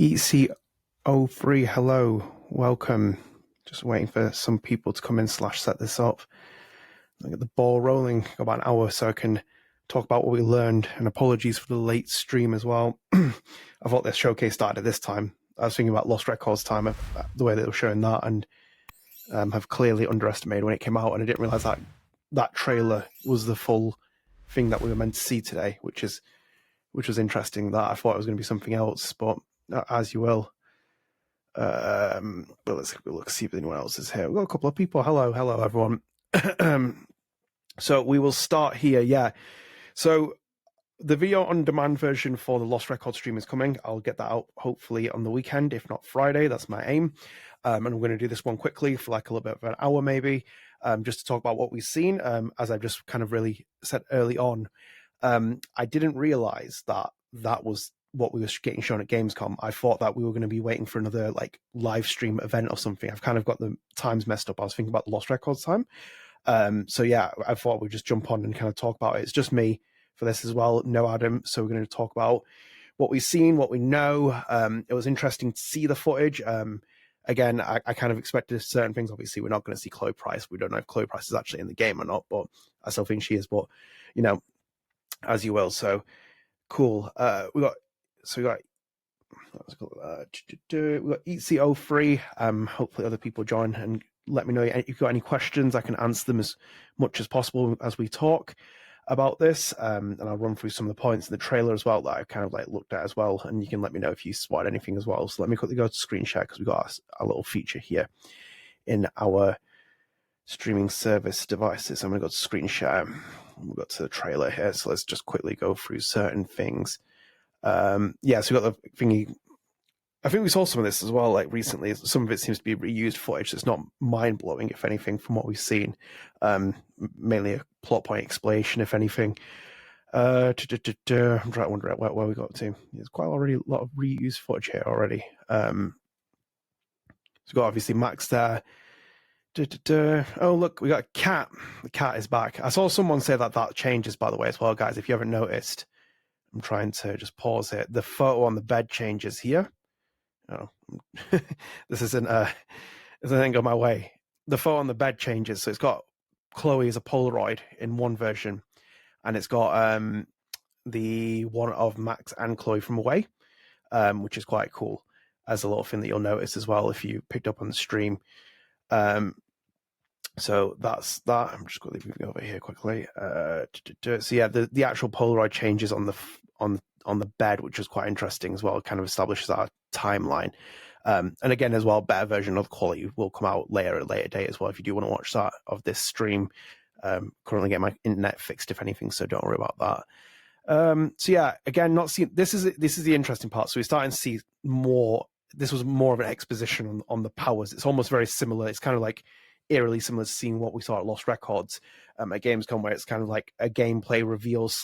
EC03, hello, welcome. Just waiting for some people to come in / set this up. I'll get the ball rolling. Got about an hour so I can talk about what we learned, and apologies for the late stream as well. I thought this showcase started at this time. I was thinking about Lost Records time, the way they were showing that, and have clearly underestimated when it came out, and I didn't realize that that trailer was the full thing that we were meant to see today, which was interesting. That I thought it was going to be something else, but as you will. But let's look, see if anyone else is here. We've got a couple of people. Hello, everyone. So we will start here. Yeah. So the video on demand version for the Lost Record stream is coming. I'll get that out hopefully on the weekend, if not Friday. That's my aim. And I'm going to do this one quickly for like a little bit of an hour, maybe, just to talk about what we've seen. As I just kind of really said early on, I didn't realize that was what we were getting shown at Gamescom. I thought that we were going to be waiting for another like live stream event or something. I've kind of got the times messed up. I was thinking about the Lost Records time. So yeah, I thought we'd just jump on and kind of talk about it. It's just me for this as well. No Adam. So we're going to talk about what we've seen, what we know. It was interesting to see the footage. Again, I kind of expected certain things. Obviously, we're not going to see Chloe Price. We don't know if Chloe Price is actually in the game or not, but I still think she is. But, you know, as you will. So cool. We got EC03. Hopefully other people join and let me know if you've got any questions. I can answer them as much as possible as we talk about this. And I'll run through some of the points in the trailer as well that I've kind of like looked at as well. And you can let me know if you spot anything as well. So let me quickly go to screen share because we've got a little feature here in our streaming service devices. So I'm going to go to screen share. We'll go to the trailer here. So let's just quickly go through certain things. So we got the thingy. I think we saw some of this as well, like recently. Some of it seems to be reused footage. It's not mind blowing, if anything, from what we've seen. Mainly a plot point explanation, if anything. I'm trying to wonder where we got to. There's quite already a lot of reused footage here already. So we've got obviously Max there. Oh, look, we got a cat. The cat is back. I saw someone say that changes, by the way, as well, guys. If you haven't noticed, I'm trying to just pause it. The photo on the bed changes here. Oh, this isn't go my way. The photo on the bed changes. So it's got Chloe as a Polaroid in one version, and it's got the one of Max and Chloe from away, which is quite cool as a little thing that you'll notice as well if you picked up on the stream. So that's that. I'm just quickly moving over here quickly. So yeah, the actual Polaroid changes on the bed, which is quite interesting as well. It kind of establishes our timeline. And again, as well, better version of the quality will come out at a later date as well. If you do want to watch that of this stream, currently getting my internet fixed, if anything, so don't worry about that. So yeah, again, not seeing this is the interesting part. So we're starting to see more. This was more of an exposition on the powers. It's almost very similar. It's kind of like eerily similar to seeing what we saw at Lost Records at Gamescom, where it's kind of like a gameplay reveal /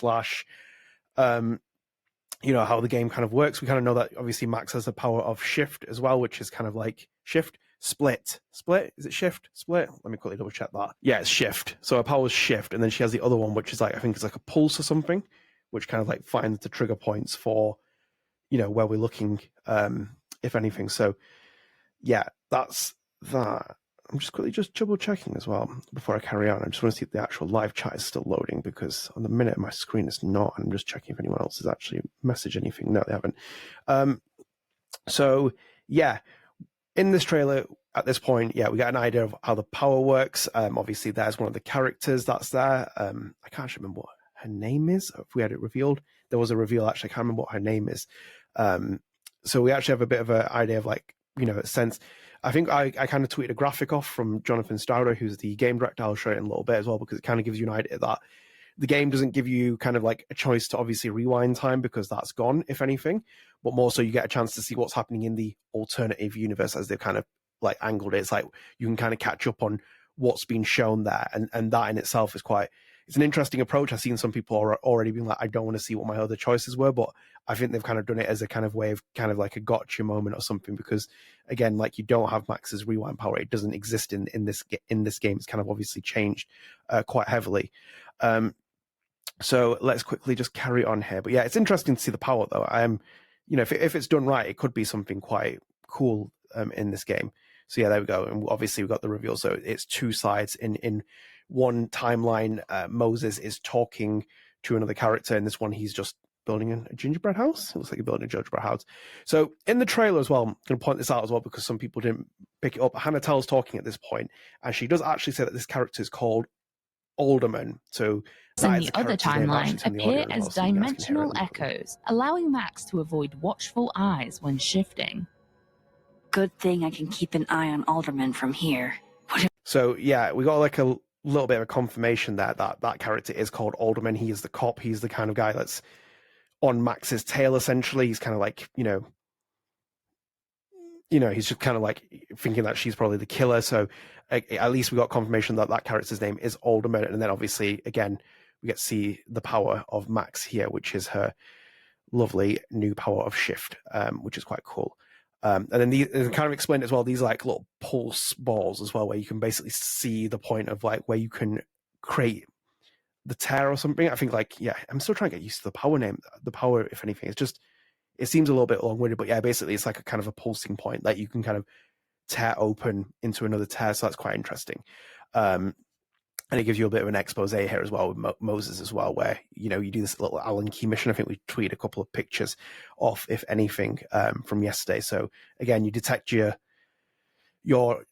you know, how the game kind of works. We kind of know that obviously Max has the power of shift as well, which is kind of like shift, split. Is it shift, split? Let me quickly double check that. Yeah, it's shift. So her power is shift, and then she has the other one, which is like, I think it's like a pulse or something, which kind of like finds the trigger points for, you know, where we're looking, if anything. So yeah, that's that. I'm just quickly just double checking as well before I carry on. I just want to see if the actual live chat is still loading, because on the minute my screen is not. I'm just checking if anyone else has actually messaged anything. No, they haven't. So yeah, in this trailer at this point, yeah, we got an idea of how the power works. Obviously there's one of the characters that's there. I can't actually remember what her name is. If we had it revealed, there was a reveal. Actually, I can't remember what her name is. So we actually have a bit of an idea of, like, you know, a sense. I think I kind of tweeted a graphic off from Jonathan Stauder, who's the game director. I'll show it in a little bit as well, because it kind of gives you an idea that the game doesn't give you kind of like a choice to obviously rewind time, because that's gone, if anything, but more so you get a chance to see what's happening in the alternative universe as they've kind of like angled it. It's like you can kind of catch up on what's been shown there, and that in itself is it's an interesting approach. I've seen some people already being like, I don't want to see what my other choices were, but I think they've kind of done it as a kind of way of kind of like a gotcha moment or something, because again, like, you don't have Max's rewind power. It doesn't exist in this game. It's kind of obviously changed quite heavily. So let's quickly just carry on here. But yeah, it's interesting to see the power though. if it's done right, it could be something quite cool in this game. So yeah, there we go. And obviously we've got the reveal. So it's two sides. In one timeline, Moses is talking to another character. In this one, he's just building a gingerbread house. It looks like he's building a gingerbread house. So in the trailer as well, I'm going to point this out as well because some people didn't pick it up. Hannah Tell's talking at this point, and she does actually say that this character is called Alderman. So and the other timeline appear as dimensional echoes, allowing Max to avoid watchful eyes when shifting. Good thing I can keep an eye on Alderman from here. So yeah, we got like a little bit of a confirmation there that character is called Alderman. He is the cop. He's the kind of guy that's on Max's tail, essentially. He's kind of like, he's just kind of like thinking that she's probably the killer. So at least we got confirmation that character's name is Alderman. And then obviously, again, we get to see the power of Max here, which is her lovely new power of shift, which is quite cool. And then they kind of explained as well, these like little pulse balls as well, where you can basically see the point of like where you can create the tear or something. I think I'm still trying to get used to the power name. The power, if anything, it seems a little bit long-winded, but yeah, basically it's like a kind of a pulsing point that you can kind of tear open into another tear. So that's quite interesting. And it gives you a bit of an expose here as well with Moses as well, where, you do this little Allen key mission. I think we tweeted a couple of pictures off, if anything, from yesterday. So again, you detect your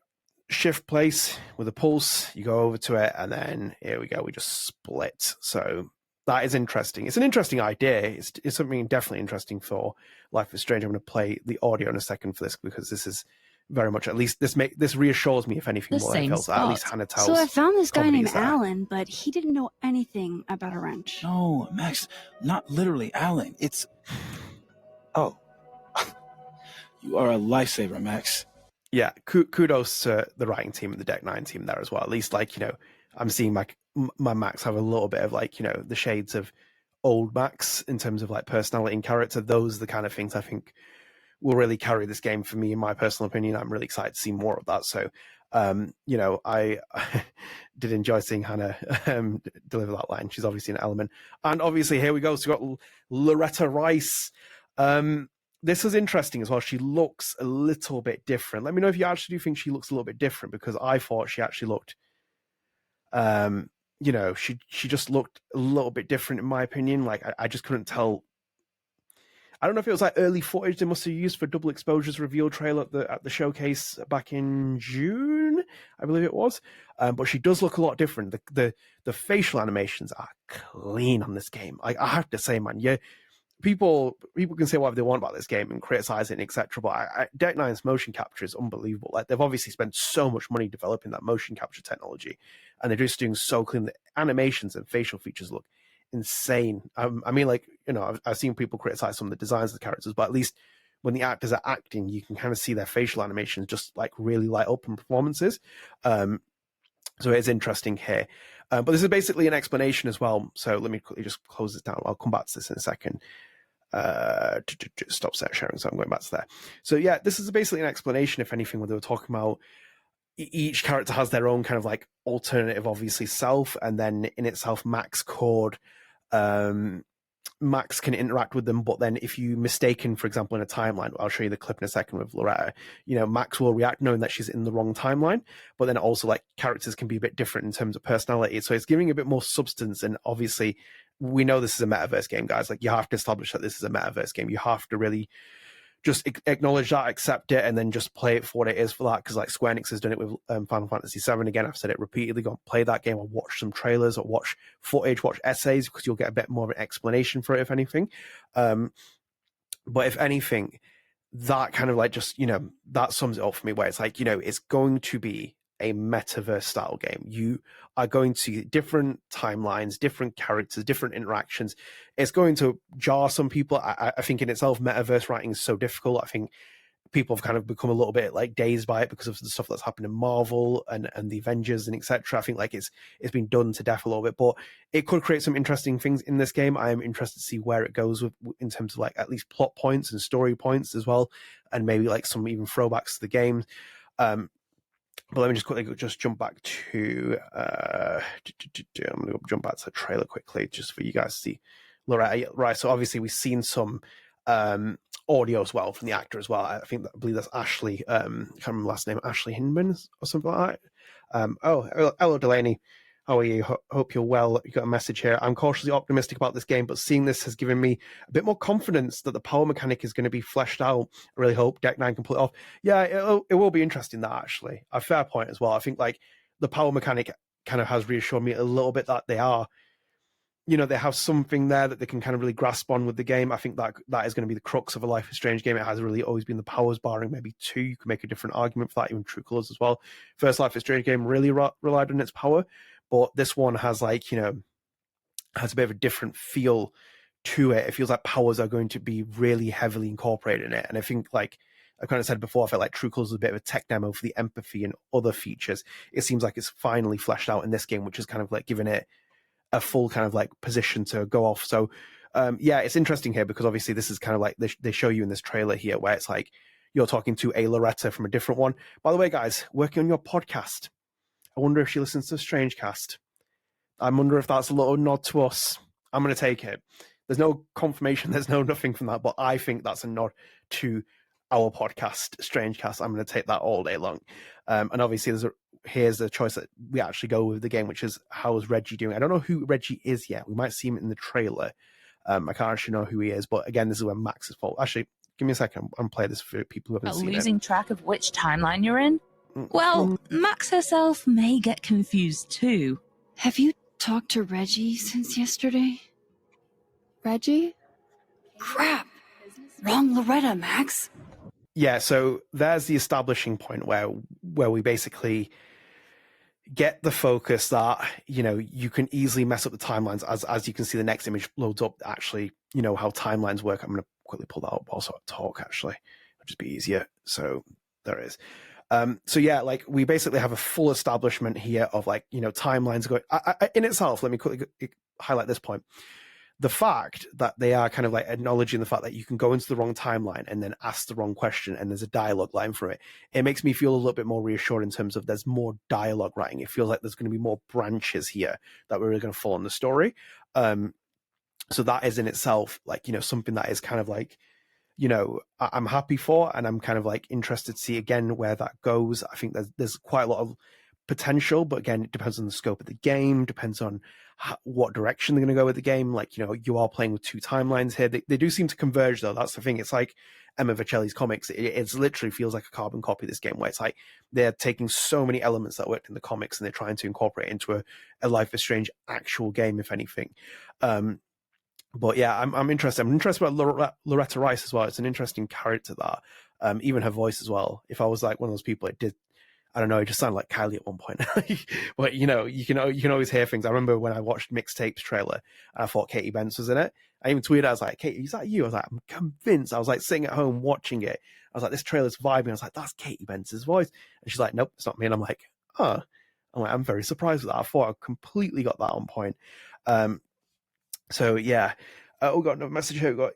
shift place with a pulse, you go over to it, and then here we go, we just split. So that is interesting. It's an interesting idea. It's something definitely interesting for Life is Strange. I'm going to play the audio in a second for this because this is very much, at least this reassures me, if anything, more than else. At least Hannah Tell's. So I found this guy named Alan, but he didn't know anything about a wrench. No, Max, not literally Alan. It's... Oh. You are a lifesaver, Max. Yeah, kudos to the writing team and the Deck 9 team there as well. At least, I'm seeing my Max have a little bit of, the shades of old Max in terms of, personality and character. Those are the kind of things I think will really carry this game for me, in my personal opinion. I'm really excited to see more of that. So, I did enjoy seeing Hannah deliver that line. She's obviously an element. And obviously, here we go. So we've got Loretta Rice. This is interesting as well. She looks a little bit different. Let me know if you actually do think she looks a little bit different, because I thought she actually looked, she just looked a little bit different in my opinion. I just couldn't tell. I don't know if it was early footage they must have used for Double Exposure's reveal trailer at the showcase back in June, I believe it was. But she does look a lot different. The facial animations are clean on this game. I have to say, man, yeah. People can say whatever they want about this game and criticize it, etc. But Deck 9's motion capture is unbelievable. They've obviously spent so much money developing that motion capture technology, and they're just doing so clean. The animations and facial features look insane. I've seen people criticize some of the designs of the characters, but at least when the actors are acting, you can kind of see their facial animations just really light up in performances. So it is interesting here. But this is basically an explanation as well. So let me quickly just close this down. I'll come back to this in a second. Stop sharing, so I'm going back to there. So yeah, this is basically an explanation, if anything, where they were talking about each character has their own kind of alternative, obviously, self, and then in itself, Max can interact with them, but then if you mistaken, for example, in a timeline, I'll show you the clip in a second with Loretta, Max will react knowing that she's in the wrong timeline, but then also characters can be a bit different in terms of personality. So it's giving a bit more substance. And obviously we know this is a metaverse game, guys. You have to establish that this is a metaverse game. You have to really just acknowledge that, accept it, and then just play it for what it is for that. Because Square Enix has done it with Final Fantasy VII. Again, I've said it repeatedly. Go and play that game, or watch some trailers, or watch footage, watch essays, because you'll get a bit more of an explanation for it, if anything. But if anything, that kind of that sums it up for me, where it's it's going to be a metaverse style game. You are going to see different timelines, different characters, different interactions. It's going to jar some people. I think in itself, metaverse writing is so difficult. I think people have kind of become a little bit dazed by it because of the stuff that's happened in Marvel and the Avengers and etc. I think it's been done to death a little bit, but it could create some interesting things in this game. I am interested to see where it goes with, in terms of at least plot points and story points as well, and maybe some even throwbacks to the game. But let me just quickly jump back to I'm going to jump back to the trailer quickly just for you guys to see Loretta. Right, so obviously we've seen some audio as well from the actor as well. I believe that's Ashley. I can't remember last name, Ashley Hinman or something like that. Hello Delaney. How are you? Hope you're well. You got a message here. I'm cautiously optimistic about this game, but seeing this has given me a bit more confidence that the power mechanic is going to be fleshed out. I really hope Deck 9 can pull it off. Yeah, it will be interesting, that actually. A fair point as well. I think like the power mechanic kind of has reassured me a little bit that they have something there that they can kind of really grasp on with the game. I think that is going to be the crux of a Life is Strange game. It has really always been the powers, barring maybe 2. You can make a different argument for that, even True Colors as well. First Life is Strange game really relied on its power, but this one has has a bit of a different feel to it. It feels like powers are going to be really heavily incorporated in it. And I think, like I kind of said before, I felt like True Colors was a bit of a tech demo for the empathy and other features. It seems like it's finally fleshed out in this game, which is kind of like giving it a full kind of like position to go off. So it's interesting here because obviously this is kind of like they show you in this trailer here where it's like you're talking to a Loretta from a different one. By the way, guys, working on your podcast. I wonder if she listens to StrangeCast. I wonder if that's a little nod to us. I'm going to take it. There's no confirmation. There's no nothing from that, but I think that's a nod to our podcast, StrangeCast. I'm going to take that all day long. And obviously here's the choice that we actually go with the game, which is how's Reggie doing? I don't know who Reggie is yet. We might see him in the trailer. I can't actually know who he is, but again, this is where Max's fault. Actually, give me a second. I'm playing this for people who haven't seen it. Losing track of which timeline you're in? Well, Max herself may get confused too. Have you talked to Reggie since yesterday? Reggie? Crap! Wrong Loretta, Max. Yeah, so there's the establishing point where we basically get the focus that, you can easily mess up the timelines. As you can see, the next image loads up actually, how timelines work. I'm going to quickly pull that up also I talk, actually. It'll just be easier. So there it is. We basically have a full establishment here of timelines going in itself. Let me quickly highlight this point. The fact that they are kind of like acknowledging the fact that you can go into the wrong timeline and then ask the wrong question and there's a dialogue line for it. It makes me feel a little bit more reassured in terms of there's more dialogue writing. It feels like there's going to be more branches here that we're really going to follow in the story. So that is in itself something that is kind of I'm happy for, and I'm kind of interested to see again where that goes. I think there's quite a lot of potential, but again, it depends on the scope of the game, depends on what direction they're going to go with the game. You are playing with 2 timelines here. They do seem to converge, though. That's the thing. It's like Emma Vicelli's comics. It literally feels like a carbon copy of this game, where it's like they're taking so many elements that worked in the comics and they're trying to incorporate into a Life is Strange actual game, if anything. But yeah, I'm interested. I'm interested about Loretta Rice as well. It's an interesting character, that even her voice as well. If I was one of those people, it did. I don't know. It just sounded like Kylie at one point. But you can always hear things. I remember when I watched Mixtapes trailer, and I thought Katie Bence was in it. I even tweeted. I was like, "Katie, is that you?" I was like, "I'm convinced." I was sitting at home watching it. I was like, "This trailer's vibing." I was like, "That's Katie Bence's voice," and she's like, "Nope, it's not me." And I'm like, "Oh," I'm very surprised with that. I thought I completely got that on point. So yeah, we got another message here. We got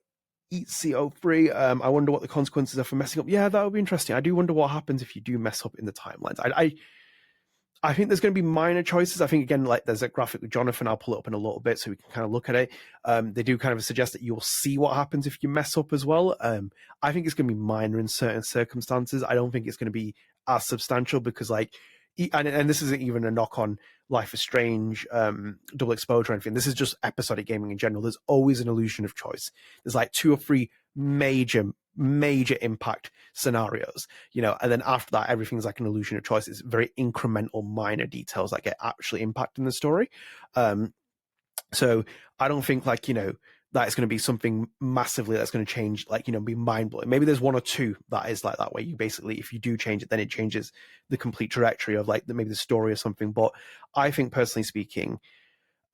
EatCO3. I wonder what the consequences are for messing up. Yeah, that would be interesting. I do wonder what happens if you do mess up in the timelines. I think there's going to be minor choices. I think again, there's a graphic with Jonathan. I'll pull it up in a little bit so we can kind of look at it. They do kind of suggest that you'll see what happens if you mess up as well. I think it's going to be minor in certain circumstances. I don't think it's going to be as substantial because and this isn't even a knock on Life is Strange, Double Exposure or anything. This is just episodic gaming in general. There's always an illusion of choice. There's 2 or 3 major impact scenarios, and then after that, everything's like an illusion of choice. It's very incremental, minor details that get actually impacting the story. So I don't think that is going to be something massively that's going to change, be mind-blowing. Maybe there's 1 or 2 that is like that, where you basically, if you do change it, then it changes the complete trajectory of maybe the story or something. But I think, personally speaking,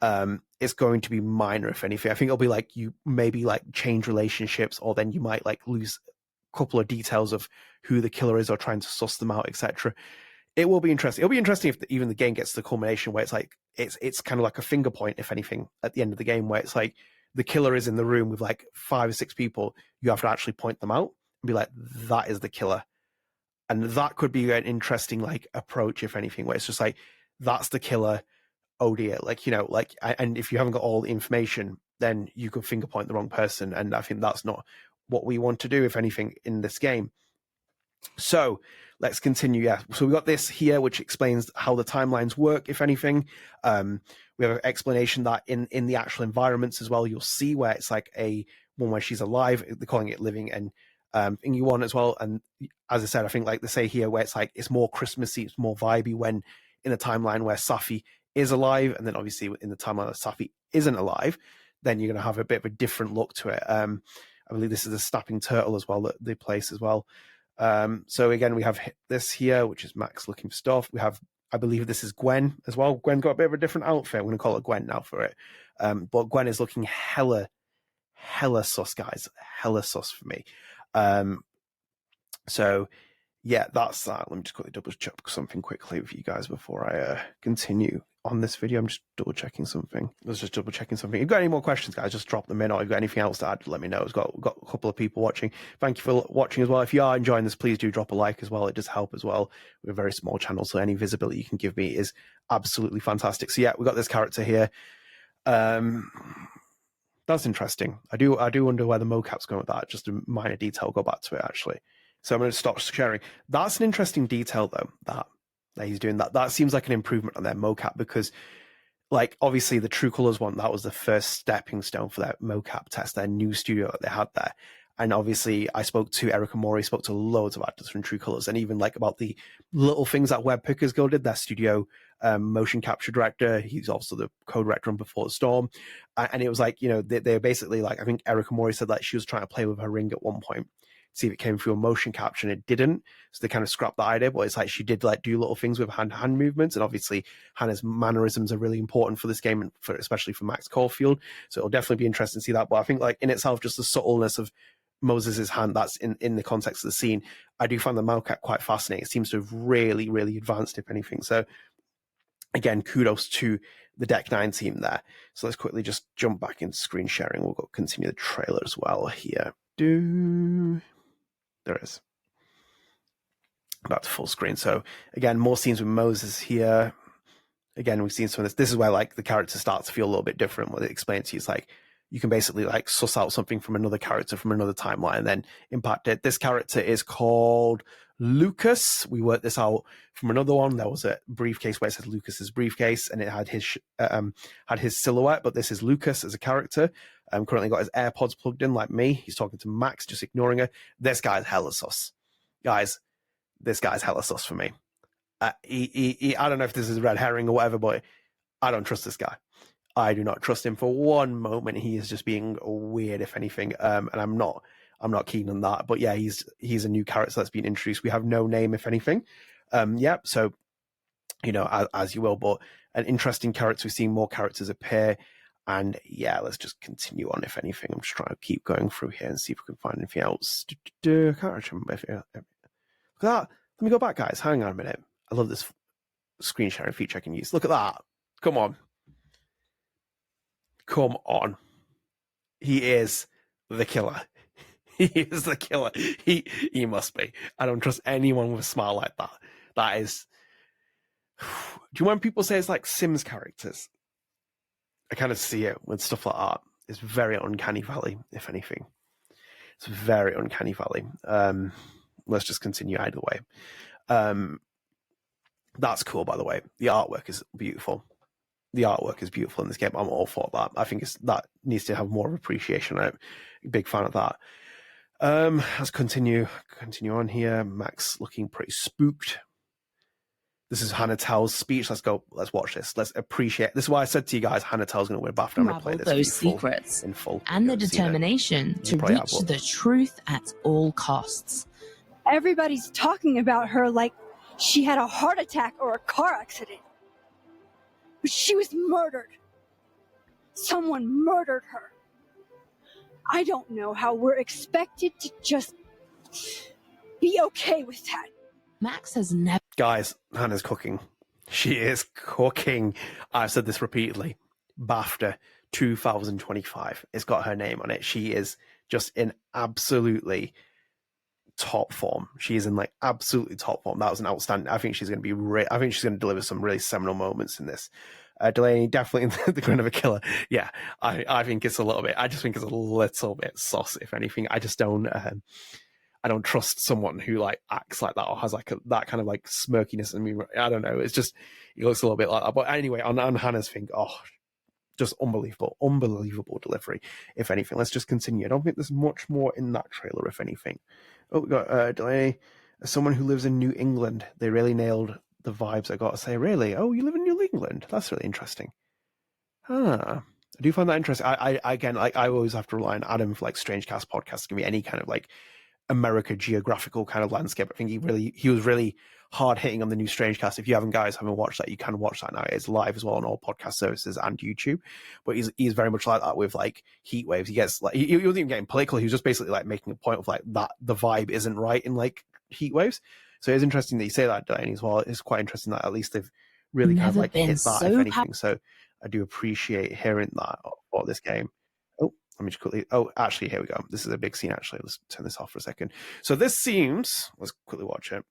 it's going to be minor, if anything. I think it'll be you maybe change relationships, or then you might lose a couple of details of who the killer is or trying to suss them out, etc. It will be interesting. It'll be interesting if even the game gets to the culmination where it's kind of like a finger point, if anything, at the end of the game, where it's the killer is in the room with 5 or 6 people. You have to actually point them out and be like, that is the killer. And that could be an interesting approach, if anything, where it's just that's the killer. Oh dear. And if you haven't got all the information, then you could finger point the wrong person. And I think that's not what we want to do, if anything, in this game. So let's continue. Yeah, so we got this here, which explains how the timelines work, if anything. We have an explanation that in the actual environments as well, you'll see where it's like a one where she's alive. They're calling it living, and thingy one as well. And as I said, I think like they say here, where it's like it's more Christmassy, it's more vibey when in a timeline where Safi is alive, and then obviously in the timeline where Safi isn't alive, then you're going to have a bit of a different look to it. I believe this is a snapping turtle as well that they place as well. So again, we have this here, which is Max looking for stuff. We have, I believe this is Gwen as well. Gwen got a bit of a different outfit. I'm going to call it Gwen now for it. But Gwen is looking hella sus, guys. Hella sus for me. So yeah, that's that. Let me just quickly double check something quickly with you guys before I continue on this video. I'm just double checking something. Let's just double checking something. If you've got any more questions, guys, just drop them in, or if you've got anything else to add, let me know. We've got a couple of people watching. Thank you for watching as well. If you are enjoying this, please do drop a like as well. It does help as well. We're a very small channel, so any visibility you can give me is absolutely fantastic. So yeah, we've got this character here. That's interesting. I do wonder where the mocap's going with that. Just a minor detail. I'll go back to it actually. So I'm going to stop sharing. That's an interesting detail though, that he's doing that. That seems like an improvement on their mocap, because like obviously the True Colors one, that was the first stepping stone for their mocap test, their new studio that they had there. And obviously I spoke to Erica Mori, spoke to loads of actors from True Colors, and even like about the little things that Web Pickers Guild did, their studio motion capture director. He's also the co-director on Before the Storm. And it was like, you know, they're basically like, I think Erica Mori said that she was trying to play with her ring at one point, see if it came through a motion capture, and it didn't. So they kind of scrapped the idea, but it's like she did like do little things with hand movements. And obviously Hannah's mannerisms are really important for this game, and especially for Max Caulfield. So it'll definitely be interesting to see that. But I think like in itself, just the subtleness of Moses's hand, that's in the context of the scene, I do find the mocap quite fascinating. It seems to have really, really advanced, if anything. So again, kudos to the Deck 9 team there. So let's quickly just jump back into screen sharing. We'll go continue the trailer as well here. There it is. Back to full screen. So again, more scenes with Moses here. Again, we've seen some of this. This is where like the character starts to feel a little bit different. What it explains to you is like you can basically like suss out something from another character from another timeline and then impact it. This character is called Lucas. We worked this out from another one. There was a briefcase where it says Lucas's briefcase, and it had his silhouette, but this is Lucas as a character. Currently got his AirPods plugged in like me. He's talking to Max, just ignoring her. This guy's hella sus. Guys, this guy's hella sus for me. I don't know if this is a red herring or whatever, but I don't trust this guy. I do not trust him for one moment. He is just being weird, if anything. And I'm not keen on that. But yeah, he's a new character that's been introduced. We have no name, if anything. Yeah, so, you know, as you will, but an interesting character. We've seen more characters appear. And yeah, let's just continue on, if anything. I'm just trying to keep going through here and see if we can find anything else. I can't remember if look at that. Let me go back, guys. Hang on a minute. I love this screen sharing feature I can use. Look at that. Come on. Come on. He is the killer. He is the killer. He must be. I don't trust anyone with a smile like that. That is... Do you know when people say it's like Sims characters? I kind of see it with stuff like that. It's very uncanny valley, if anything. It's very uncanny valley. Let's just continue either way. That's cool, by the way. The artwork is beautiful. The artwork is beautiful in this game. I'm all for that. I think that needs to have more of appreciation. I'm a big fan of that. Let's continue on here. Max looking pretty spooked. This is Hannah Tell's speech. Let's watch this. Let's appreciate. This is why I said to you guys, Hannah Tell's going to win BAFTA. I'm going to play this those secrets in full. And the determination to reach the truth at all costs. Everybody's talking about her like she had a heart attack or a car accident. But she was murdered. Someone murdered her. I don't know how we're expected to just be okay with that. Max has never... Guys, Hannah's cooking. She is cooking. I've said this repeatedly. BAFTA 2025. It's got her name on it. She is just in absolutely top form. She is in like absolutely top form. That was an outstanding. I think she's going to be. I think she's going to deliver some really seminal moments in this. Delaney, definitely the grin of a killer. Yeah, I think it's a little bit. I just think it's a little bit sus, if anything. I just don't. I don't trust someone who like acts like that or has like that kind of like smirkiness. I mean, I don't know. It's just it looks a little bit like that. But anyway, on Hannah's thing, just unbelievable delivery. If anything, let's just continue. I don't think there's much more in that trailer. If anything, we got Delaney, someone who lives in New England. They really nailed the vibes. I got to say, really. Oh, you live in New England? That's really interesting. I do find that interesting. I again, like I always have to rely on Adam for like StrangeCast podcasts to give me any kind of like America geographical kind of landscape. I think he was really hard hitting on the new StrangeCast. If you haven't watched that, you can watch that now. It's live as well on all podcast services and YouTube. But he's very much like that with like heat waves. He gets like he wasn't even getting political. He was just basically like making a point of like that the vibe isn't right in like heat waves. So it's interesting that you say that, Delaney, as well. It's quite interesting that at least they've really kind of like hit that, if anything. So I do appreciate hearing that about this game. Oh, let me just quickly. Oh, actually, here we go. This is a big scene, actually. Let's turn this off for a second. So this seems. Let's quickly watch it.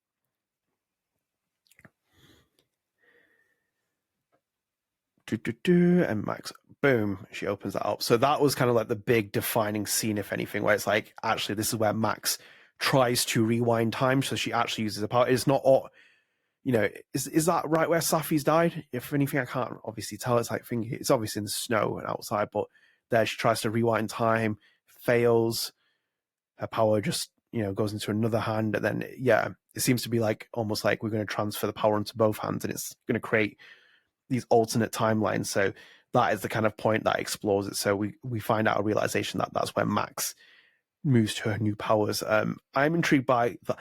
And Max, boom, she opens that up. So that was kind of like the big defining scene, if anything, where it's like, actually, this is where Max tries to rewind time. So she actually uses a power. It's not, is that right where Safi's died? If anything, I can't obviously tell. It's like, it's obviously in the snow and outside, but there she tries to rewind time, fails. Her power just, goes into another hand. And then, it seems to be like almost like we're going to transfer the power into both hands and it's going to create these alternate timelines. So that is the kind of point that explores it. So we find out a realization that that's where Max moves to her new powers. I'm intrigued by that.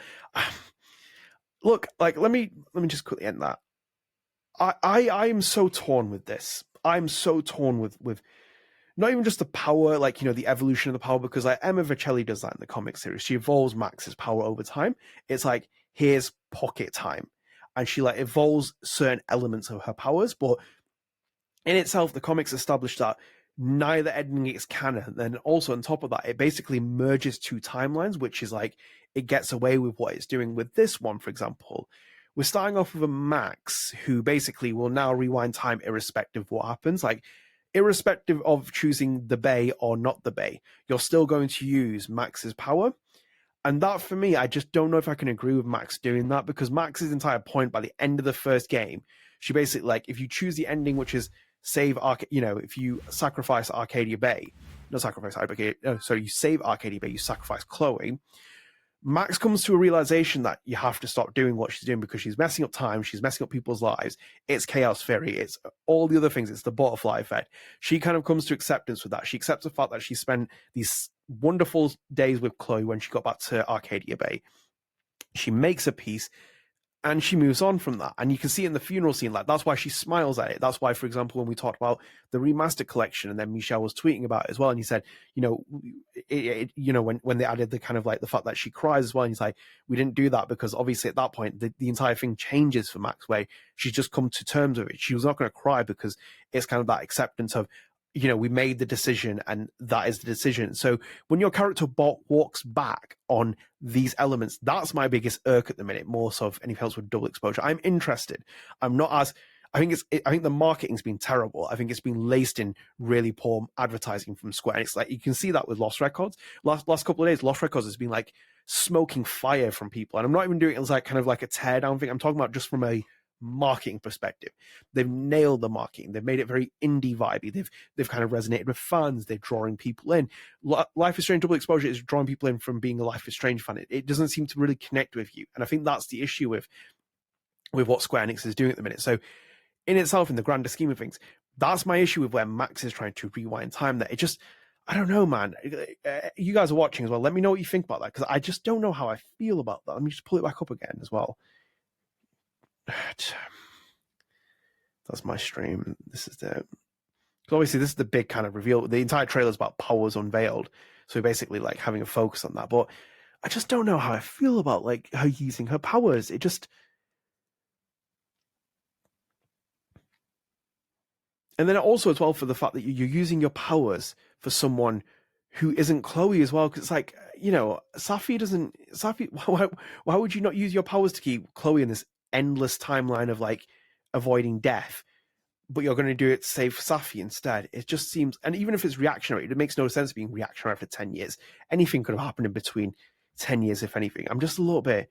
Look, like let me just quickly end that. I am so torn with this. I'm so torn with not even just the power, like the evolution of the power, because like Emma Vicelli does that in the comic series. She evolves Max's power over time. It's like here's pocket time. And she like evolves certain elements of her powers, but in itself, the comics established that neither ending is canon. Then also on top of that, it basically merges two timelines, which is like it gets away with what it's doing with this one. For example, we're starting off with a Max who basically will now rewind time irrespective of what happens. Like irrespective of choosing the Bay or not the Bay, you're still going to use Max's power. And that, for me, I just don't know if I can agree with Max doing that, because Max's entire point by the end of the first game, she basically, like, if you choose the ending, which is save, if you sacrifice Arcadia Bay, you save Arcadia Bay, you sacrifice Chloe, Max comes to a realization that you have to stop doing what she's doing because she's messing up time, she's messing up people's lives, it's chaos theory, it's all the other things, it's the butterfly effect. She kind of comes to acceptance with that. She accepts the fact that she spent these wonderful days with Chloe when she got back to Arcadia Bay. She makes a peace and she moves on from that. And you can see in the funeral scene, like that's why she smiles at it. That's why, for example, when we talked about the remastered collection, and then Michelle was tweeting about it as well, and he said, when they added the kind of like the fact that she cries as well, and he's like, we didn't do that because obviously at that point the entire thing changes for Max, where she's just come to terms with it. She was not going to cry because it's kind of that acceptance of, we made the decision and that is the decision. So when your character walks back on these elements, that's my biggest irk at the minute, more so if anything else with double exposure. I'm interested. I'm not as, I think the marketing's been terrible. I think it's been laced in really poor advertising from Square Enix. Like you can see that with Lost Records. Last couple of days, Lost Records has been like smoking fire from people. And I'm not even doing it as like kind of like a tear down thing. I'm talking about just from a marketing perspective. They've nailed the marketing. They've made it very indie vibey. They've kind of resonated with fans. They're drawing people in. Life is Strange Double Exposure is drawing people in from being a Life is Strange fan. It doesn't seem to really connect with you. And I think that's the issue with what Square Enix is doing at the minute. So in itself, in the grander scheme of things, that's my issue with where Max is trying to rewind time. That it just, I don't know, man. You guys are watching as well. Let me know what you think about that, because I just don't know how I feel about that. Let me just pull it back up again as well. That's my stream. This is obviously this is the big kind of reveal. The entire trailer is about powers unveiled, so basically like having a focus on that. But I just don't know how I feel about like her using her powers. It just, and then also as well for the fact that you're using your powers for someone who isn't Chloe as well, because it's like, Safi, why would you not use your powers to keep Chloe in this endless timeline of like avoiding death? but you're going to do it, say, for Safi instead. It just seems, and even if it's reactionary, it makes no sense being reactionary for 10 years. Anything could have happened in between 10 years, if anything. I'm just a little bit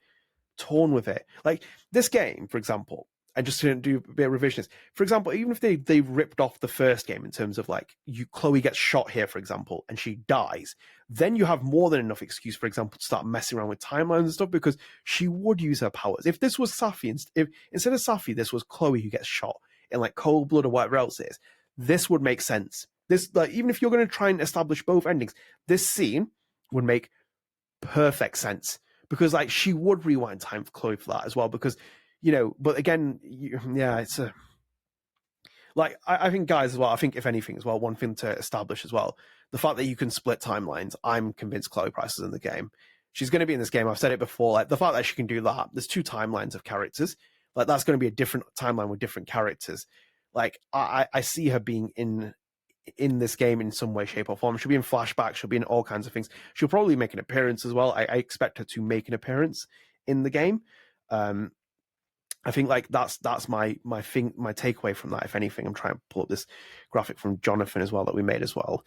torn with it. Like this game, for example, and just to do a bit of revisionist, for example, even if they ripped off the first game in terms of like Chloe gets shot here, for example, and she dies, then you have more than enough excuse, for example, to start messing around with timelines and stuff, because she would use her powers. If this was Safi, if instead of Safi, this was Chloe who gets shot in like cold blood or whatever else it is, this would make sense. This, like, even if you're going to try and establish both endings, this scene would make perfect sense, because like she would rewind time for Chloe for that as well, because but again, it's a like I think, guys, as well, I think if anything as well, one thing to establish as well, the fact that you can split timelines, I'm convinced Chloe Price is in the game. She's going to be in this game. I've said it before, like the fact that she can do that, there's 2 timelines of characters, like that's going to be a different timeline with different characters. Like I see her being in this game in some way, shape, or form. She'll be in flashbacks, she'll be in all kinds of things. She'll probably make an appearance as well. I expect her to make an appearance in the game. I think like that's my takeaway from that. If anything, I'm trying to pull up this graphic from Jonathan as well that we made as well.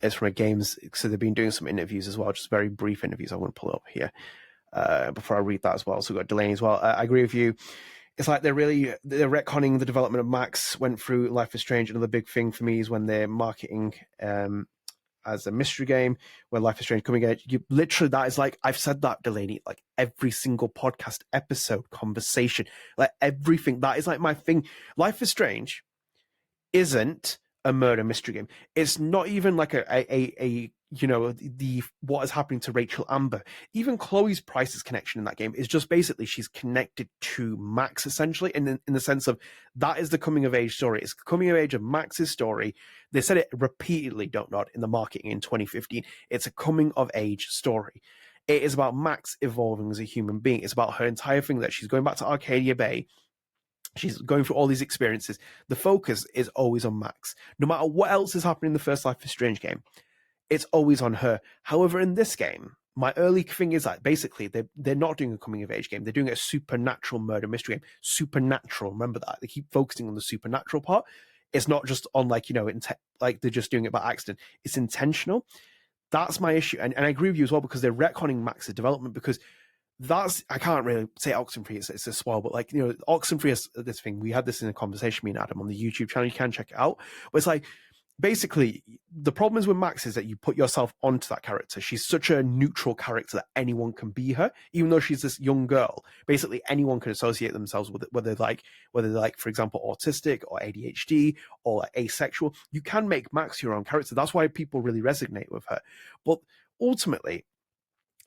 It's from a games, so they've been doing some interviews as well, just very brief interviews. I want to pull it up here before I read that as well. So we've got Delaney as well. I agree with you. It's like they're retconning the development of Max went through Life is Strange. Another big thing for me is when they're marketing as a mystery game, when Life is Strange coming out. You literally, that is like, I've said that, Delaney, like every single podcast episode, conversation, like everything. That is like my thing. Life is Strange isn't a murder mystery game. It's not even like a the what is happening to Rachel Amber. Even Chloe's Price's connection in that game is just basically she's connected to Max, essentially, in the sense of that is the coming of age story. It's the coming of age of Max's story. They said it repeatedly, don't nod, in the marketing in 2015. It's a coming of age story. It is about Max evolving as a human being. It's about her entire thing that she's going back to Arcadia Bay. She's going through all these experiences. The focus is always on Max. No matter what else is happening in the first Life is Strange game, it's always on her. However, in this game, my early thing is that basically they're not doing a coming of age game. They're doing a supernatural murder mystery game. Supernatural, remember that. They keep focusing on the supernatural part. It's not just on like they're just doing it by accident. It's intentional. That's my issue. And I agree with you as well, because they're retconning Max's development, because that's, I can't really say Oxenfree, it's a swell, but like, Oxenfree is this thing. We had this in a conversation, me and Adam, on the YouTube channel. You can check it out. But it's like, basically, the problem is with Max is that you put yourself onto that character. She's such a neutral character that anyone can be her, even though she's this young girl. Basically, anyone can associate themselves with it, whether they're like, for example, autistic or ADHD or like asexual. You can make Max your own character. That's why people really resonate with her. But ultimately,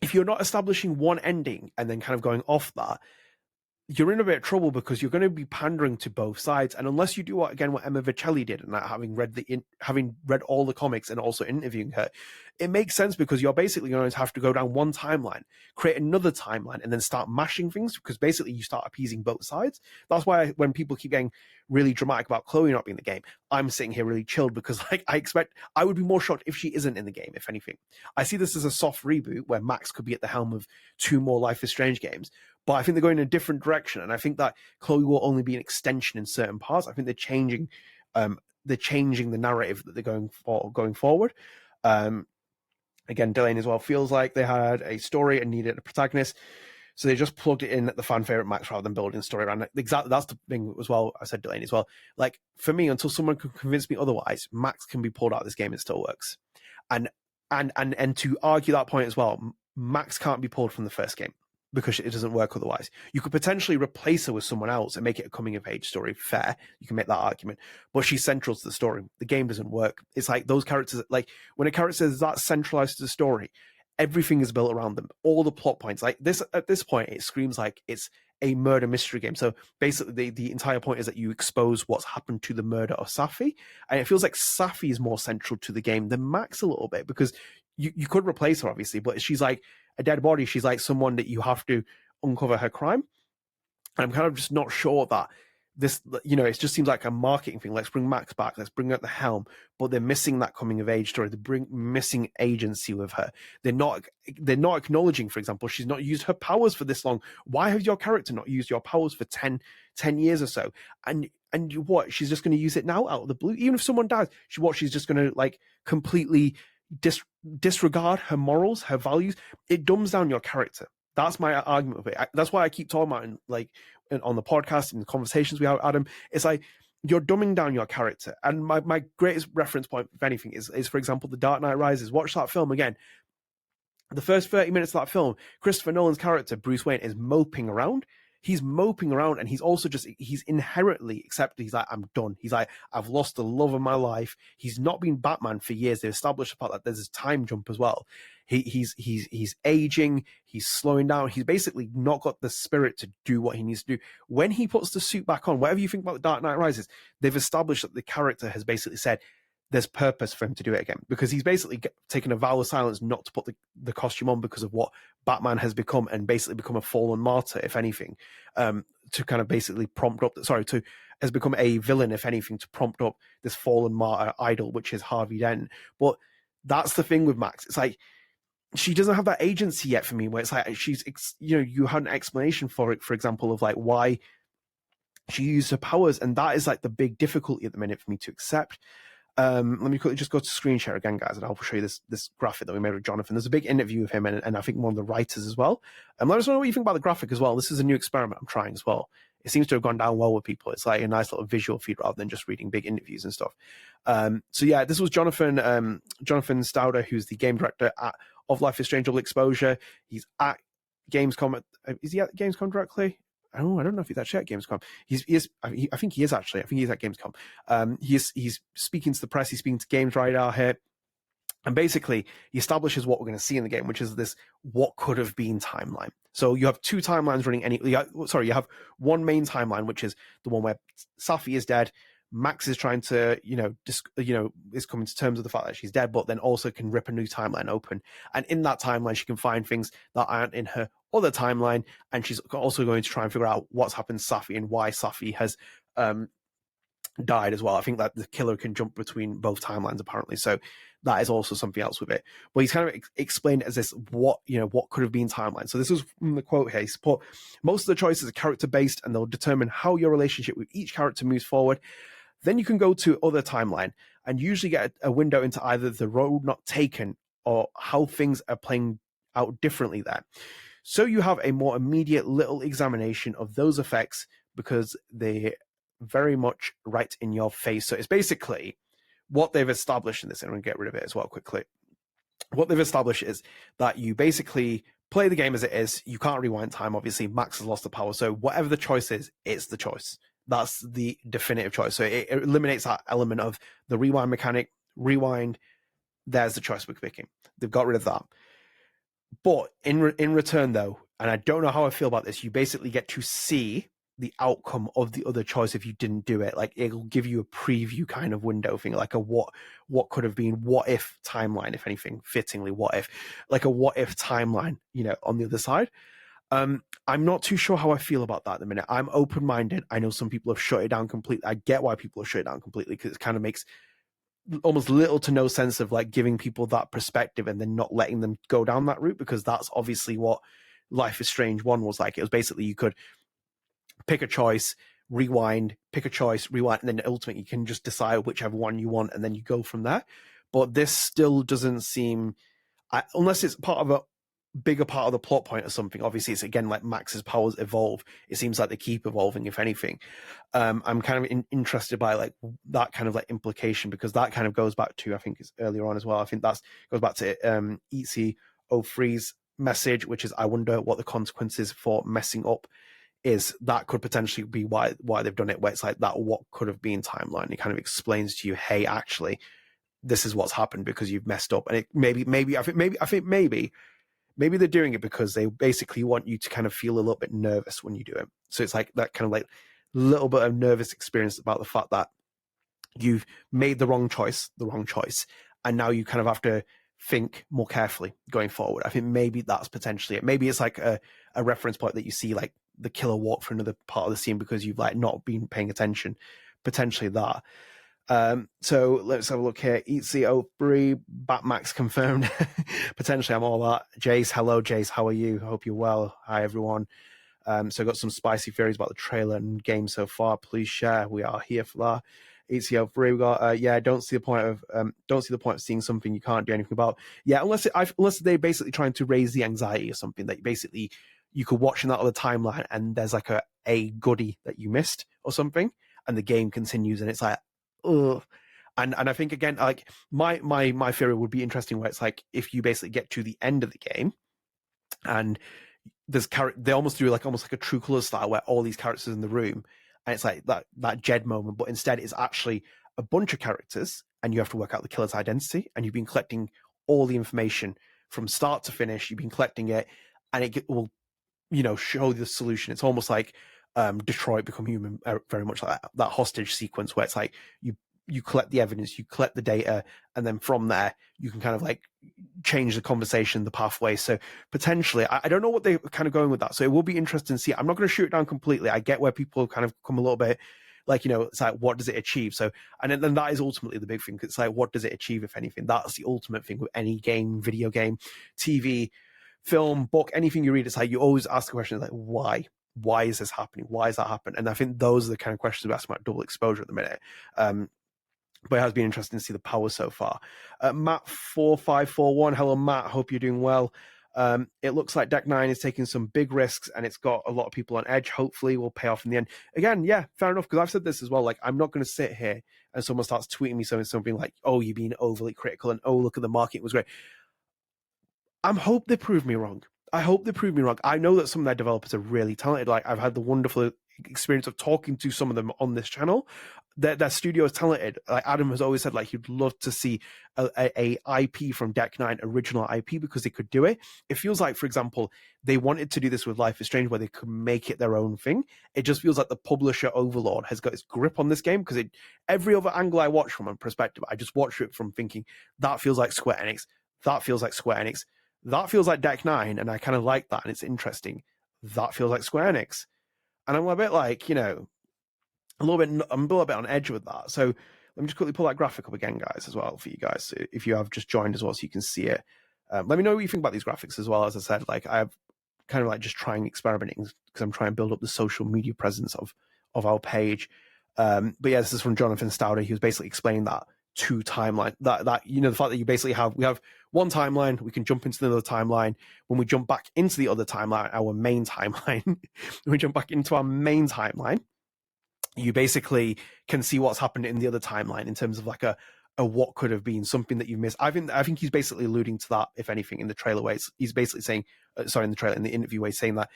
if you're not establishing one ending and then kind of going off that, you're in a bit of trouble, because you're going to be pandering to both sides. And unless you do what Emma Vicelli did, and that having read all the comics and also interviewing her, it makes sense, because you're basically going to have to go down one timeline, create another timeline, and then start mashing things, because basically you start appeasing both sides. That's why when people keep getting really dramatic about Chloe not being in the game, I'm sitting here really chilled, because like I would be more shocked if she isn't in the game, if anything. I see this as a soft reboot where Max could be at the helm of 2 more Life is Strange games. But I think they're going in a different direction, and I think that Chloe will only be an extension in certain parts. I think they're changing the narrative that they're going forward. Again, Delaney as well feels like they had a story and needed a protagonist, so they just plugged it in at the fan favorite Max rather than building a story around it. Exactly, that's the thing as well. I said Delaney as well. Like for me, until someone can convince me otherwise, Max can be pulled out of this game and it still works. And to argue that point as well, Max can't be pulled from the first game, because it doesn't work otherwise. You could potentially replace her with someone else and make it a coming-of-age story. Fair, you can make that argument. But she's central to the story. The game doesn't work. It's like those characters, like when a character is that centralized to the story, everything is built around them. All the plot points, like this, at this point, it screams like it's a murder mystery game. So basically, the entire point is that you expose what's happened to the murder of Safi. And it feels like Safi is more central to the game than Max a little bit, because you could replace her, obviously, but she's like a dead body. She's like someone that you have to uncover her crime. And I'm kind of just not sure that this, it just seems like a marketing thing. Let's bring Max back. Let's bring out the helm. But they're missing that coming of age story. They're missing agency with her. They're not acknowledging, for example, she's not used her powers for this long. Why have your character not used your powers for 10 years or so? And what? She's just going to use it now out of the blue? Even if someone dies, she's just going to like completely disregard her morals, her values. It dumbs down your character. That's my argument with it. That's why I keep talking about it, on the podcast and the conversations we have, Adam. It's like you're dumbing down your character. And my greatest reference point, if anything, is for example, The Dark Knight Rises. Watch that film again. The first 30 minutes of that film, Christopher Nolan's character, Bruce Wayne, is moping around. He's moping around, and he's also he's inherently accepted. He's like, I'm done. He's like, I've lost the love of my life. He's not been Batman for years. They've established the part that there's this time jump as well. He's aging. He's slowing down. He's basically not got the spirit to do what he needs to do. When he puts the suit back on, whatever you think about The Dark Knight Rises, they've established that the character has basically said there's purpose for him to do it again, because he's basically taken a vow of silence not to put the costume on because of what Batman has become, and basically become a fallen martyr, if anything, to kind of basically has become a villain, if anything, to prompt up this fallen martyr idol, which is Harvey Dent. But that's the thing with Max. It's like, she doesn't have that agency yet for me, where it's like you had an explanation for it, for example, of like why she used her powers, and that is like the big difficulty at the minute for me to accept. Let me quickly just go to screen share again, guys, and I'll show you this graphic that we made with Jonathan. There's a big interview with him and I think one of the writers as well. Let us know what you think about the graphic as well. This is a new experiment I'm trying as well. It seems to have gone down well with people. It's like a nice little visual feed rather than just reading big interviews and stuff. So yeah, this was Jonathan Stauder, who's the game director of Life is Strange Double Exposure. He's at Gamescom. Is he at Gamescom directly? I don't know if he's actually at Gamescom. I think he is actually. I think he's at Gamescom. He's speaking to the press. He's speaking to Games Radar here. And basically, he establishes what we're going to see in the game, which is this what could have been timeline. So you have two timelines running. You have one main timeline, which is the one where Safi is dead. Max is trying to, is coming to terms with the fact that she's dead, but then also can rip a new timeline open. And in that timeline, she can find things that aren't in her other timeline. And she's also going to try and figure out what's happened to Safi and why Safi has died as well. I think that the killer can jump between both timelines, apparently. So that is also something else with it. But he's kind of explained it as this what could have been timeline. So this was from the quote here. He's put, most of the choices are character based, and they'll determine how your relationship with each character moves forward. Then you can go to other timeline and usually get a window into either the road not taken or how things are playing out differently there. So you have a more immediate little examination of those effects because they're very much right in your face. So it's basically what they've established in this, and I'm going to get rid of it as well quickly. What they've established is that you basically play the game as it is. You can't rewind time. Obviously, Max has lost the power. So whatever the choice is, it's the choice. That's the definitive choice. So it eliminates that element of the rewind mechanic. Rewind, there's the choice we're picking. They've got rid of that. But in return, though, and I don't know how I feel about this, you basically get to see the outcome of the other choice if you didn't do it. Like, it'll give you a preview kind of window thing, like a what could have been, what if timeline, if anything, fittingly, what if, like a what if timeline, on the other side. I'm not too sure how I feel about that at the minute. I'm open-minded. I know some people have shut it down completely. I get why people have shut it down completely, because it kind of makes almost little to no sense of like giving people that perspective and then not letting them go down that route, because that's obviously what Life is Strange 1 was like. It was basically you could pick a choice, rewind, pick a choice, rewind, and then ultimately you can just decide whichever one you want and then you go from there. But this still doesn't seem, unless it's part of a bigger part of the plot point or something. Obviously, it's again like Max's powers evolve. It seems like they keep evolving, if anything. I'm kind of interested by like that kind of like implication, because that kind of goes back to, I think it's earlier on as well. I think that goes back to EC03's message, which is, I wonder what the consequences for messing up is. That could potentially be why they've done it, where it's like that what could have been timeline. It kind of explains to you, hey, actually, this is what's happened because you've messed up. And it I think maybe they're doing it because they basically want you to kind of feel a little bit nervous when you do it. So it's like that kind of like little bit of nervous experience about the fact that you've made the wrong choice, and now you kind of have to think more carefully going forward. I think maybe that's potentially it. Maybe it's like a reference point that you see like the killer walk for another part of the scene because you've like not been paying attention. Potentially that. So let's have a look here. EC03, Batmax confirmed. Potentially I'm all that. Jace, hello Jace, how are you? Hope you're well. Hi everyone. So got some spicy theories about the trailer and game so far. Please share. We are here for that. EC03, we got don't see the point of seeing something you can't do anything about. Yeah, unless they're basically trying to raise the anxiety or something that basically you could watch in that other timeline and there's like a goodie that you missed or something, and the game continues and it's like, ugh. And I think again, like my theory would be interesting where it's like if you basically get to the end of the game and they almost do almost like a True Colors style where all these characters in the room and it's like that Jed moment, but instead it's actually a bunch of characters and you have to work out the killer's identity, and you've been collecting all the information from start to finish. You've been collecting it and it will, show the solution. It's almost like Detroit Become Human, very much like that hostage sequence where it's like you collect the evidence, you collect the data, and then from there you can kind of like change the conversation, the pathway. So potentially, I don't know what they're kind of going with that. So it will be interesting to see. I'm not going to shoot it down completely. I get where people kind of come a little bit like, it's like, what does it achieve? So, and then that is ultimately the big thing. It's like, what does it achieve, if anything? That's the ultimate thing with any game, video game, TV, film, book, anything you read. It's like, you always ask the question like, why? Why is this happening? Why is that happening? And I think those are the kind of questions we ask about double exposure at the minute. But it has been interesting to see the power so far. Matt4541, hello Matt, hope you're doing well. It looks like Deck 9 is taking some big risks and it's got a lot of people on edge. Hopefully will pay off in the end. Again, yeah, fair enough, because I've said this as well. Like, I'm not going to sit here and someone starts tweeting me something like, oh, you're being overly critical and oh, look at the market, it was great. I hope they prove me wrong. I hope they prove me wrong. I know that some of their developers are really talented. Like, I've had the wonderful experience of talking to some of them on this channel. Their studio is talented. Like Adam has always said, like he'd love to see a IP from Deck 9, original IP, because they could do it. It feels like, for example, they wanted to do this with Life is Strange, where they could make it their own thing. It just feels like the publisher overlord has got his grip on this game, because every other angle I watch from a perspective, I just watch it from thinking, that feels like Square Enix. That feels like Square Enix. That feels like Deck 9, and I kind of like that, and it's interesting. That feels like Square Enix. And I'm a bit like, I'm a little bit on edge with that. So let me just quickly pull that graphic up again, guys, as well, for you guys, if you have just joined as well, so you can see it. Let me know what you think about these graphics as well. As I said, like, I've kind of like just trying experimenting, because I'm trying to build up the social media presence of our page. But yeah, this is from Jonathan Stauder. He was basically explaining that two timeline, that the fact that you basically we have one timeline, we can jump into the other timeline. When we jump back into the other timeline, our main timeline, when we jump back into our main timeline, you basically can see what's happened in the other timeline in terms of like a what could have been, something that you've missed. I think he's basically alluding to that, if anything, in the trailer where he's basically saying, in the interview where he's saying that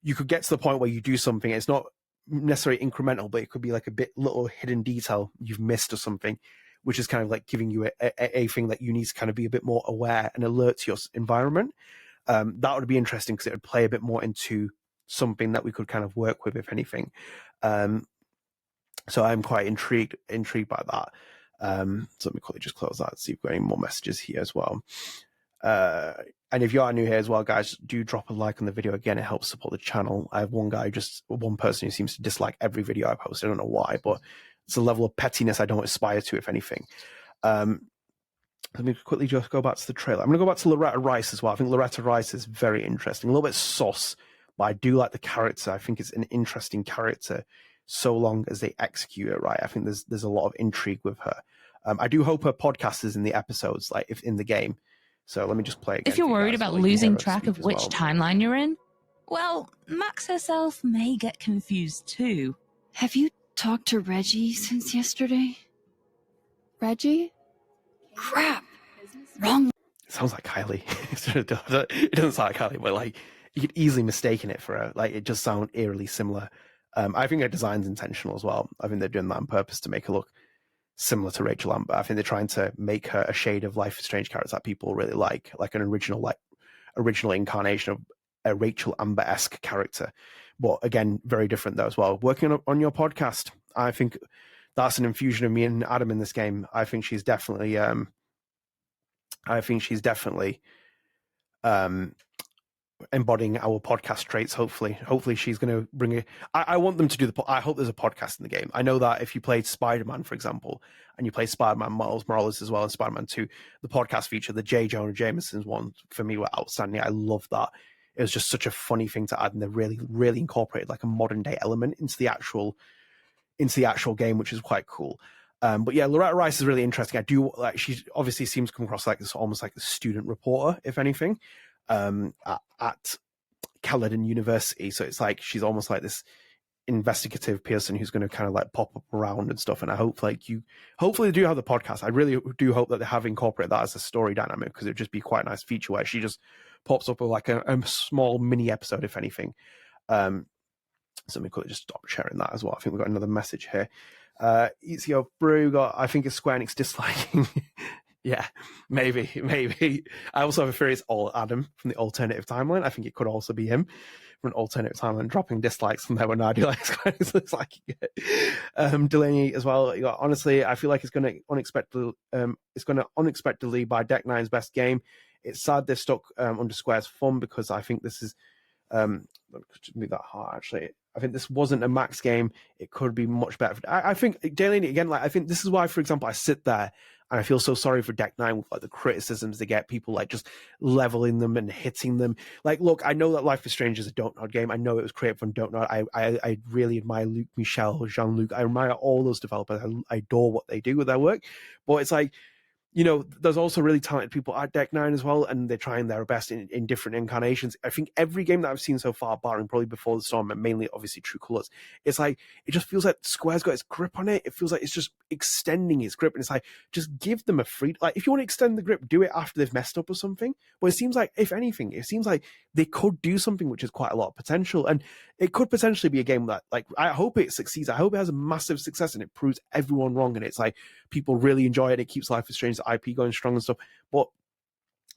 you could get to the point where you do something, it's not necessarily incremental, but it could be like a bit little hidden detail you've missed or something, which is kind of like giving you a thing that you need to kind of be a bit more aware and alert to your environment. That would be interesting, because it would play a bit more into something that we could kind of work with, if anything. So I'm quite intrigued by that. So let me quickly just close that and see if we've got any more messages here as well. And if you are new here as well, guys, do drop a like on the video. Again, it helps support the channel. I have one person who seems to dislike every video I post. I don't know why, but it's a level of pettiness I don't aspire to, if anything. Let me quickly just go back to the trailer. I'm going to go back to Loretta Rice as well. I think Loretta Rice is very interesting. A little bit sus, but I do like the character. I think it's an interesting character, so long as they execute it right. I think there's a lot of intrigue with her. I do hope her podcast is in the episodes, like if in the game. So let me just play again. If you're worried about losing track of which timeline you're in, well, Max herself may get confused too. Have you talked to Reggie since yesterday? Reggie? Crap! Wrong. It sounds like Kylie. It doesn't sound like Kylie, but like you could easily mistake it for her. Like, it just sounds eerily similar. I think her design's intentional as well. I think they're doing that on purpose to make her look similar to Rachel Amber. I think they're trying to make her a shade of Life is Strange character that people really like an original incarnation of a Rachel Amber-esque character. But again, very different though as well. Working on your podcast, I think that's an infusion of me and Adam in this game. I think she's definitely embodying our podcast traits. Hopefully she's going to bring it. I want them to do I hope there's a podcast in the game. I know that if you played Spider-Man, for example, and you play Spider-Man Miles Morales as well as Spider-Man 2, the podcast feature, the J. Jonah Jameson's one, for me were outstanding. I love that. It was just such a funny thing to add, and they really, really incorporated like a modern day element into the actual game, which is quite cool. But yeah, Loretta Rice is really interesting. I do like, she obviously seems to come across like this, almost like a student reporter, if anything, at Caledon University. So it's like she's almost like this investigative person who's going to kind of like pop up around and stuff. And I hope hopefully they do have the podcast. I really do hope that they have incorporated that as a story dynamic, because it'd just be quite a nice feature where she just pops up with like a small mini episode, if anything. So let me quickly just stop sharing that as well. I think we've got another message here. ECO Brew I think it's Square Enix disliking. Yeah, maybe. I also have a theory it's all Adam from the alternative timeline. I think it could also be him from an alternative timeline dropping dislikes from there when I do like Square Enix looks like it. Delaney as well. Honestly, I feel like it's going to unexpectedly buy Deck 9's best game. It's sad they're stuck under Square's thumb, because I think this is just be that hard actually. I think this wasn't a Max game. It could be much better. I think Delaney again, like I think this is why, for example, I sit there and I feel so sorry for Deck 9 with like the criticisms they get, people like just leveling them and hitting them. Like, look, I know that Life is Strange is a Don't-Nod game. I know it was created from Don't-Nod. I really admire Luc Michel, Jean-Luc. I admire all those developers. I adore what they do with their work. But it's like, there's also really talented people at Deck 9 as well, and they're trying their best in different incarnations. I think every game that I've seen so far, barring probably Before the Storm and mainly obviously True Colors, it's like, it just feels like Square's got its grip on it. It feels like it's just extending its grip, and it's like, just give them a free, like, if you want to extend the grip, do it after they've messed up or something. But it seems like, if anything, they could do something which is quite a lot of potential, and it could potentially be a game that, like, I hope it succeeds. I hope it has a massive success and it proves everyone wrong, and it's like, people really enjoy it. It keeps Life is Strange IP going strong and stuff. But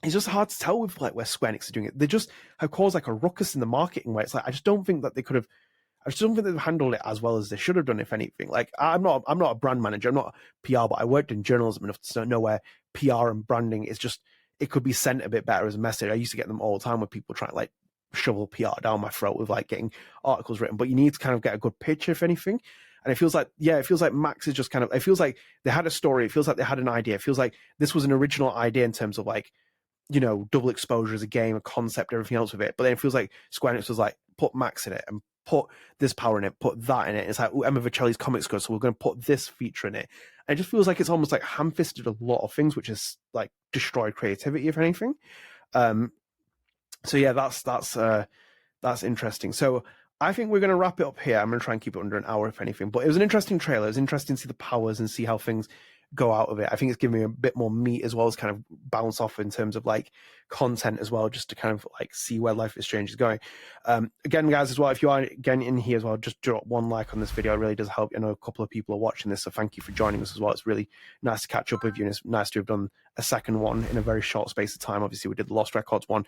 it's just hard to tell with like where Square Enix are doing it. They just have caused like a ruckus in the marketing where it's like, I just don't think they've handled it as well as they should have done, if anything. Like, I'm not a brand manager, I'm not PR, but I worked in journalism enough to know where PR and branding is just, it could be sent a bit better as a message. I used to get them all the time with people trying to like shovel PR down my throat with like getting articles written, but you need to kind of get a good pitch, if anything. And it feels like Max is just kind of, it feels like they had a story. It feels like they had an idea. It feels like this was an original idea in terms of like, double exposure as a game, a concept, everything else with it. But then it feels like Square Enix was like, put Max in it and put this power in it, put that in it. It's like, Emma Vicelli's comics good, so we're going to put this feature in it. And it just feels like it's almost like ham-fisted a lot of things, which is like destroyed creativity, if anything. So yeah, that's interesting. So I think we're going to wrap it up here. I'm going to try and keep it under an hour, if anything. But it was an interesting trailer. It was interesting to see the powers and see how things go out of it. I think it's giving me a bit more meat as well as kind of bounce off in terms of like content as well, just to kind of like see where Life is Strange is going. Again, guys, as well, if you are getting in here as well, just drop one like on this video. It really does help. I know a couple of people are watching this, so thank you for joining us as well. It's really nice to catch up with you, and it's nice to have done a second one in a very short space of time. Obviously, we did the Lost Records one.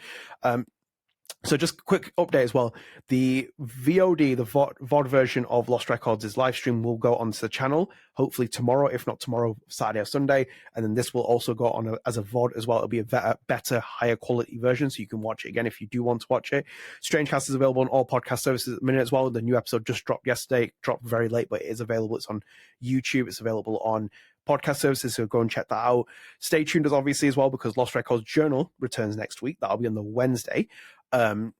So just a quick update as well. The VOD, the VOD version of Lost Records' live stream will go onto the channel, hopefully tomorrow, if not tomorrow, Saturday or Sunday. And then this will also go on as a VOD as well. It'll be a better, higher quality version, so you can watch it again if you do want to watch it. StrangeCast is available on all podcast services at the minute as well. The new episode just dropped yesterday. It dropped very late, but it is available. It's on YouTube. It's available on podcast services, so go and check that out. Stay tuned as obviously as well, because Lost Records Journal returns next week. That'll be on the Wednesday. I've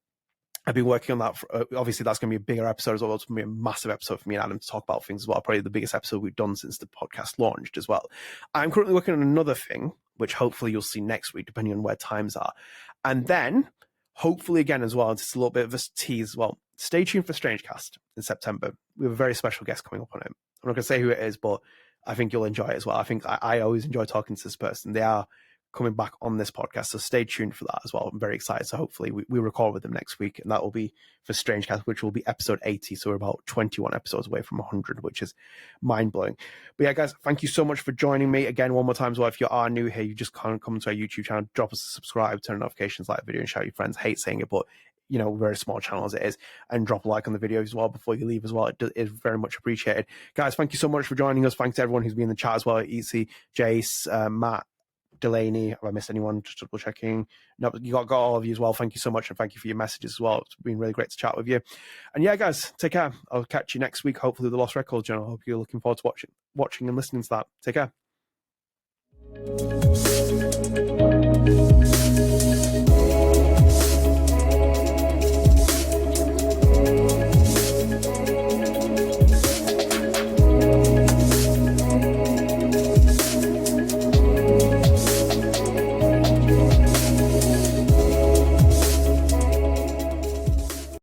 been working on that. Obviously, that's going to be a bigger episode as well. It's going to be a massive episode for me and Adam to talk about things as well. Probably the biggest episode we've done since the podcast launched as well. I'm currently working on another thing, which hopefully you'll see next week, depending on where times are. And then, hopefully again as well, just a little bit of a tease as well. Stay tuned for StrangeCast in September. We have a very special guest coming up on it. I'm not going to say who it is, but I think you'll enjoy it as well. I think I always enjoy talking to this person. They are coming back on this podcast, so stay tuned for that as well. I'm very excited. So hopefully we record with them next week, and that will be for StrangeCast, which will be episode 80. So we're about 21 episodes away from 100, which is mind-blowing. But yeah, guys, thank you so much for joining me again one more time as well. If you are new here, you just can't come to our YouTube channel, drop us a subscribe, turn notifications, like the video, and shout your friends. Hate saying it, but very small channel as it is, and drop a like on the video as well before you leave as well. It is very much appreciated. Guys, thank you so much for joining us. Thanks to everyone who's been in the chat as well. EC, Jace, Matt, Delaney, have I missed anyone? Just double checking. No, you got all of you as well. Thank you so much, and thank you for your messages as well. It's been really great to chat with you. And yeah, guys, take care. I'll catch you next week, hopefully the Lost Records Journal. I hope you're looking forward to watching and listening to that. Take care.